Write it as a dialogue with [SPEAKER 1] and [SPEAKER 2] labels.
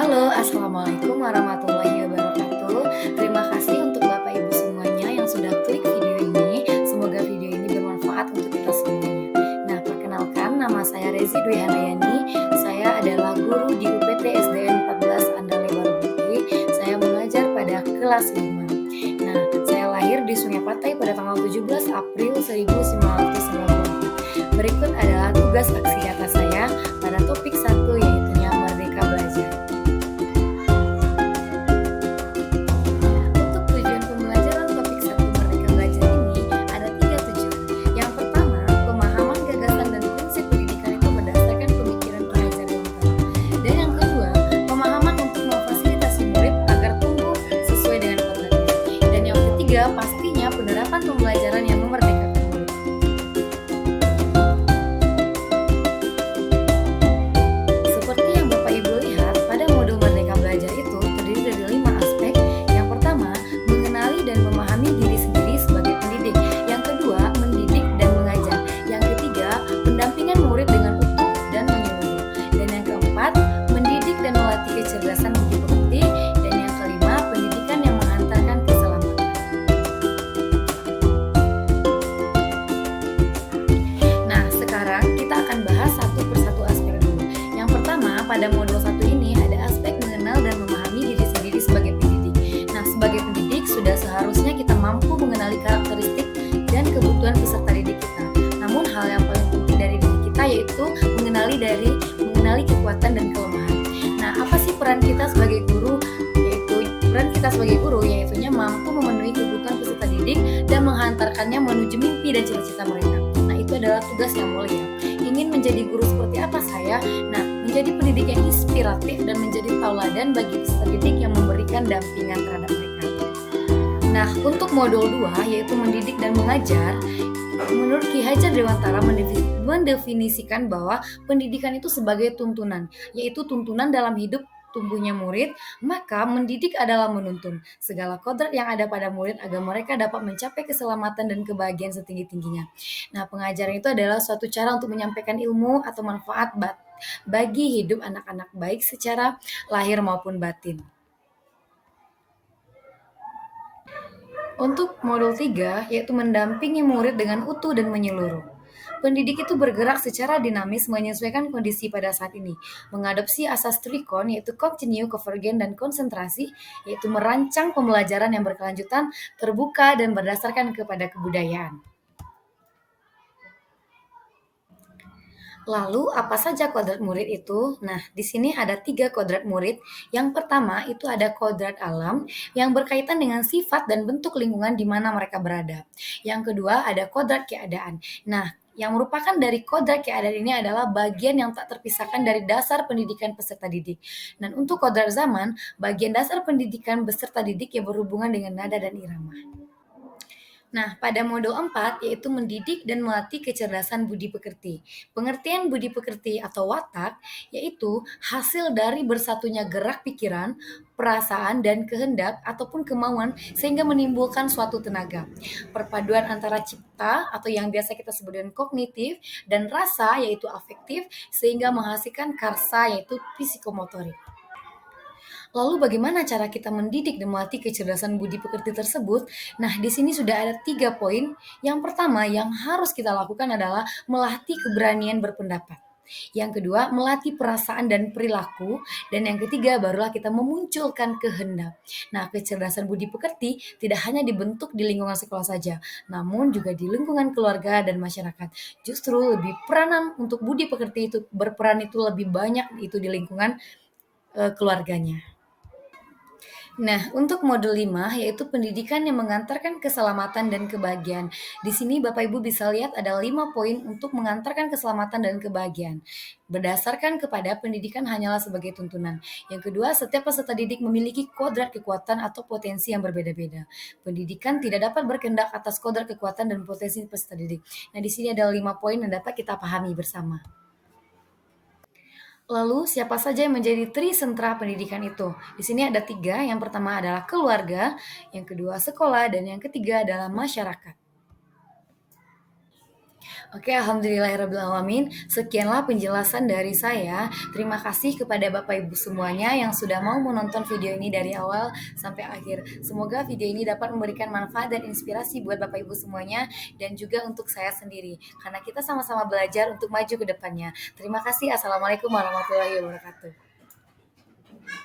[SPEAKER 1] Halo, Assalamualaikum warahmatullahi wabarakatuh. Terima kasih untuk Bapak Ibu semuanya yang sudah klik video ini. Semoga video ini bermanfaat untuk kita semuanya. Nah, perkenalkan nama saya Rezi Dwi Handayani. Saya adalah guru di UPT SDN 14 Andale Baru. Saya mengajar pada kelas 5. Nah, saya lahir di Sungai Patai pada tanggal 17 April 1994. Berikut adalah tugas aksi nyata saya pada topik 1 yaitu Merdeka Belajar. Untuk tujuan pembelajaran topik 1 Merdeka Belajar ini ada 3 tujuan. Yang pertama, pemahaman gagasan dan prinsip pendidikan itu berdasarkan pemikiran pengajar yang utama. Dan yang kedua, pemahaman untuk memfasilitasi murid agar tumbuh sesuai dengan kodratnya. Dan yang ketiga, pastinya penerapan pembelajaran yang memerdekakan murid. Seperti yang Bapak Ibu lihat, pada modul Merdeka Belajar itu terdiri dari 5 aspek. Yang pertama, mengenali dan memahami diri sendiri sebagai pendidik. Yang kedua, mendidik dan mengajar. Yang ketiga, pendampingan murid dengan utuh dan menyeluruh. Dan yang keempat, mendidik dan melatih kecerdasan budi pekerti. Dan yang kelima, pendidikan yang menghantarkan keselamatan. Nah, sekarang kita akan bahas satu persatu aspek dulu. Yang pertama, pada modul 1 ini ada aspek mengenal dan memahami diri sendiri sebagai pendidik. Nah, sebagai pendidik sudah seharusnya kita mampu mengenali karakteristik dan kebutuhan peserta didik kita. Namun hal yang paling penting dari diri kita yaitu mengenali kekuatan dan kelemahan. Nah, apa sih peran kita sebagai guru? Peran kita sebagai guru yaitu mampu memenuhi kebutuhan peserta didik dan menghantarkannya menuju mimpi dan cita-cita mereka. Nah, itu adalah tugas yang mulia. Ingin menjadi guru seperti apa saya? Nah, menjadi pendidik yang inspiratif dan menjadi tauladan bagi peserta didik yang memberikan dampingan terhadap mereka. Nah, untuk modul 2 yaitu mendidik dan mengajar, menurut Ki Hajar Dewantara mendefinisikan bahwa pendidikan itu sebagai tuntunan, yaitu tuntunan dalam hidup tumbuhnya murid, maka mendidik adalah menuntun segala kodrat yang ada pada murid agar mereka dapat mencapai keselamatan dan kebahagiaan setinggi-tingginya. Nah, pengajaran itu adalah suatu cara untuk menyampaikan ilmu atau manfaat bagi hidup anak-anak baik secara lahir maupun batin. Untuk modul 3 yaitu mendampingi murid dengan utuh dan menyeluruh. Pendidik itu bergerak secara dinamis menyesuaikan kondisi pada saat ini, mengadopsi asas trikon yaitu continue, convergent, dan konsentrasi, yaitu merancang pembelajaran yang berkelanjutan, terbuka, dan berdasarkan kepada kebudayaan. Lalu apa saja kodrat murid itu? Nah, di sini ada 3 kodrat murid. Yang pertama itu ada kodrat alam yang berkaitan dengan sifat dan bentuk lingkungan di mana mereka berada. Yang kedua ada kodrat keadaan. Nah, yang merupakan dari kodrat keadaan ini adalah bagian yang tak terpisahkan dari dasar pendidikan peserta didik. Dan untuk kodrat zaman, bagian dasar pendidikan peserta didik yang berhubungan dengan nada dan irama. Nah, pada modul 4 yaitu mendidik dan melatih kecerdasan budi pekerti. Pengertian budi pekerti atau watak yaitu hasil dari bersatunya gerak pikiran, perasaan, dan kehendak ataupun kemauan sehingga menimbulkan suatu tenaga. Perpaduan antara cipta atau yang biasa kita sebut dengan kognitif dan rasa yaitu afektif sehingga menghasilkan karsa yaitu psikomotorik. Lalu bagaimana cara kita mendidik dan melatih kecerdasan budi pekerti tersebut? Nah, di sini sudah ada 3 poin. Yang pertama yang harus kita lakukan adalah melatih keberanian berpendapat. Yang kedua, melatih perasaan dan perilaku. Dan yang ketiga, barulah kita memunculkan kehendak. Nah, kecerdasan budi pekerti tidak hanya dibentuk di lingkungan sekolah saja, namun juga di lingkungan keluarga dan masyarakat. Justru lebih peranan untuk budi pekerti itu berperan itu lebih banyak itu di lingkungan keluarganya. Nah, untuk modul 5 yaitu pendidikan yang mengantarkan keselamatan dan kebahagiaan. Di sini Bapak Ibu bisa lihat ada 5 poin untuk mengantarkan keselamatan dan kebahagiaan. Berdasarkan kepada pendidikan hanyalah sebagai tuntunan. Yang kedua, setiap peserta didik memiliki kodrat kekuatan atau potensi yang berbeda-beda. Pendidikan tidak dapat berkehendak atas kodrat kekuatan dan potensi peserta didik. Nah, di sini ada 5 poin yang dapat kita pahami bersama. Lalu siapa saja yang menjadi trisentra pendidikan itu? Di sini ada 3. Yang pertama adalah keluarga, yang kedua sekolah, dan yang ketiga adalah masyarakat. Oke, alhamdulillahirrabbilalamin. Sekianlah penjelasan dari saya. Terima kasih kepada Bapak Ibu semuanya yang sudah mau menonton video ini dari awal sampai akhir. Semoga video ini dapat memberikan manfaat dan inspirasi buat Bapak Ibu semuanya dan juga untuk saya sendiri. Karena kita sama-sama belajar untuk maju ke depannya. Terima kasih. Assalamualaikum warahmatullahi wabarakatuh.